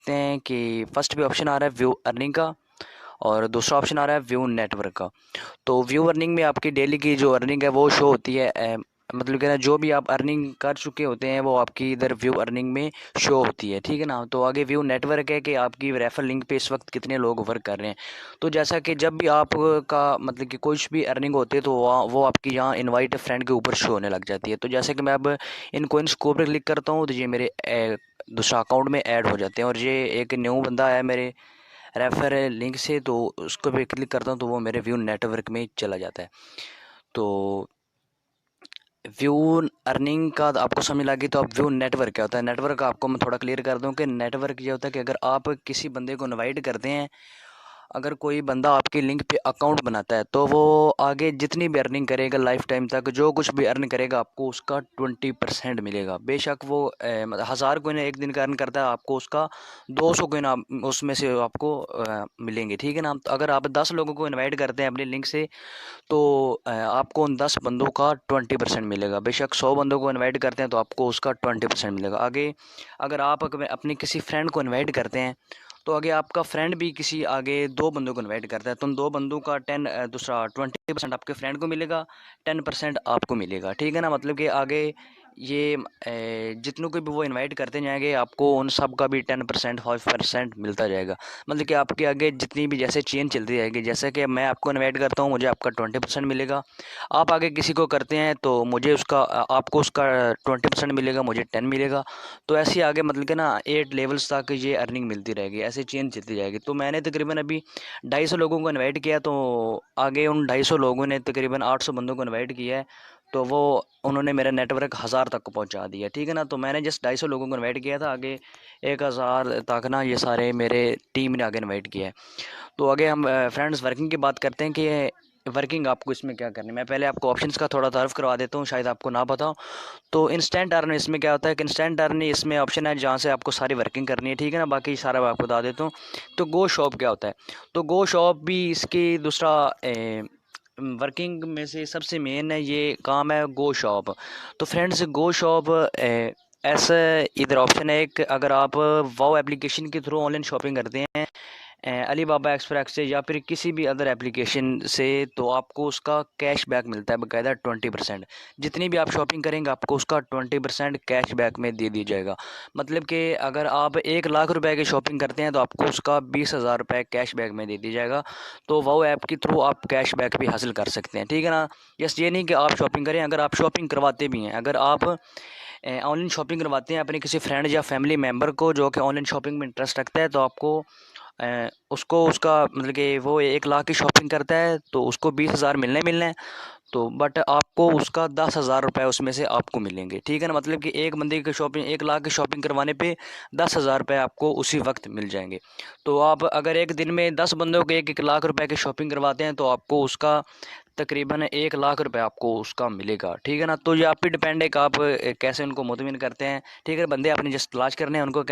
देखते हैं कि फर्स्ट भी ऑप्शन आ रहा है व्यू अर्निंग का, और दूसरा ऑप्शन आ रहा है व्यू नेटवर्क का। तो व्यू अर्निंग में आपकी डेली की जो अर्निंग है वो शो होती है, मतलब कि ना जो भी आप अर्निंग कर चुके होते हैं वो आपकी इधर व्यू अर्निंग में शो होती है, ठीक है ना। तो आगे व्यू नेटवर्क है कि आपकी रेफर लिंक पे इस वक्त कितने लोग वर्क कर रहे हैं। तो जैसा कि जब भी आपका मतलब कि कुछ भी अर्निंग होती है तो वो आपकी यहाँ इनवाइट फ्रेंड के ऊपर शो होने लग जाती है। तो जैसे कि मैं अब इन कोइंस को पर क्लिक करता हूँ तो ये मेरे दूसरा अकाउंट में ऐड हो जाते हैं, और ये एक न्यू बंदा है मेरे रेफर लिंक से, तो उसको भी क्लिक करता हूँ तो वो मेरे व्यू नेटवर्क में चला जाता है। तो व्यू अर्निंग का आपको समझ लगी, तो अब व्यू नेटवर्क क्या होता है। नेटवर्क आपको मैं थोड़ा क्लियर कर दूं कि नेटवर्क ये होता है कि अगर आप किसी बंदे को इनवाइट करते हैं, अगर कोई बंदा आपके लिंक पे अकाउंट बनाता है तो वो आगे जितनी भी अर्निंग करेगा लाइफ टाइम तक, जो कुछ भी अर्न करेगा आपको उसका 20% मिलेगा। बेशक वो 1000 कोइन एक दिन का अर्न करता है, आपको उसका 200 कोइन उसमें से आपको मिलेंगे, ठीक है ना। तो अगर आप 10 लोगों को इनवाइट करते हैं अपने लिंक से तो आपको उन 10 बंदों का 20% मिलेगा। बेशक 100 बंदों को इनवाइट करते हैं तो आपको उसका 20% मिलेगा। आगे अगर आप अपने किसी फ्रेंड को इनवाइट करते हैं तो आगे आपका फ्रेंड भी किसी आगे 2 बंदों को इनवाइट करता है तो उन 2 बंदों का दूसरा 20% आपके फ्रेंड को मिलेगा, 10% आपको मिलेगा, ठीक है ना। मतलब कि आगे ये जितनों को भी वो इनवाइट करते जाएंगे आपको उन सब का भी 10% 5% मिलता जाएगा। मतलब कि आपके आगे जितनी भी जैसे चेन चलती जाएगी, जैसे कि मैं आपको इनवाइट करता हूँ मुझे आपका 20% मिलेगा, आप आगे किसी को करते हैं तो मुझे उसका आपको उसका 20% मिलेगा, मुझे 10 मिलेगा। तो ऐसे ही आगे मतलब कि ना 8 लेवल्स तक ये अर्निंग मिलती रहेगी, ऐसे चेन चलती जाएगी। तो मैंने तकरीबन अभी 250 लोगों को इनवाइट किया, तो आगे उन 250 लोगों ने तकरीबन 800 बंदों को इनवाइट किया है, तो वो उन्होंने मेरा नेटवर्क 1000 तक पहुंचा दिया, ठीक है ना। तो मैंने जस्ट 250 लोगों को इनवाइट किया था, आगे 1000 तक ना ये सारे मेरे टीम ने आगे इनवाइट किया है। तो आगे हम फ्रेंड्स वर्किंग की बात करते हैं कि वर्किंग आपको इसमें क्या करनी है। मैं पहले आपको ऑप्शंस का थोड़ा तारुफ करवा देता हूँ, शायद आपको ना पता हो। तो इंस्टेंट अर्न इसमें क्या होता है कि इंस्टेंट अर्न इसमें ऑप्शन है जहाँ से आपको सारी वर्किंग करनी है, ठीक है ना। बाकी सारा मैं आपको बता देता हूँ। तो गो शॉप क्या होता है, तो गो शॉप भी इसकी दूसरा वर्किंग में से सबसे मेन है, ये काम है गो शॉप। तो फ्रेंड्स गो शॉप ऐसा इधर ऑप्शन है एक, अगर आप वाओ एप्लीकेशन के थ्रू ऑनलाइन शॉपिंग करते हैं अली बाबा एक्सप्रेस से या फिर किसी भी अदर एप्लीकेशन से, तो आपको उसका कैश बैक मिलता है बाकायदा 20%। जितनी भी आप शॉपिंग करेंगे आपको उसका 20% कैश बैक में दे दिया जाएगा। मतलब कि अगर आप 1 लाख रुपए की शॉपिंग करते हैं तो आपको उसका 20,000 रुपये कैश बैक में दे दिया जाएगा। तो वो ऐप के थ्रू आप कैश बैक भी हासिल कर सकते हैं, ठीक है ना। यस, ये नहीं कि आप शॉपिंग करें, अगर आप शॉपिंग करवाते भी हैं, अगर आप ऑनलाइन शॉपिंग करवाते हैं अपने किसी फ्रेंड या फैमिली मेम्बर को जो कि ऑनलाइन शॉपिंग में इंटरेस्ट रखता है, तो आपको उसको उसका मतलब कि वो 1 लाख की शॉपिंग करता है तो उसको 20,000 मिलने हैं। तो बट आपको उसका 10,000 रुपये उसमें से आपको मिलेंगे, ठीक है ना। मतलब कि एक बंदे की शॉपिंग 1 लाख की शॉपिंग करवाने पे 10,000 रुपये आपको उसी वक्त मिल जाएंगे। तो आप अगर एक दिन में 10 बंदों के 1-1 लाख रुपए की शॉपिंग करवाते हैं तो आपको उसका तकरीबन 1 लाख रुपए आपको उसका मिलेगा, ठीक है ना। तो ये आप पे डिपेंड है कि आप कैसे उनको मुतमिन करते हैं, ठीक है। बंदे आपने जस्ट तलाश करने हैं उनको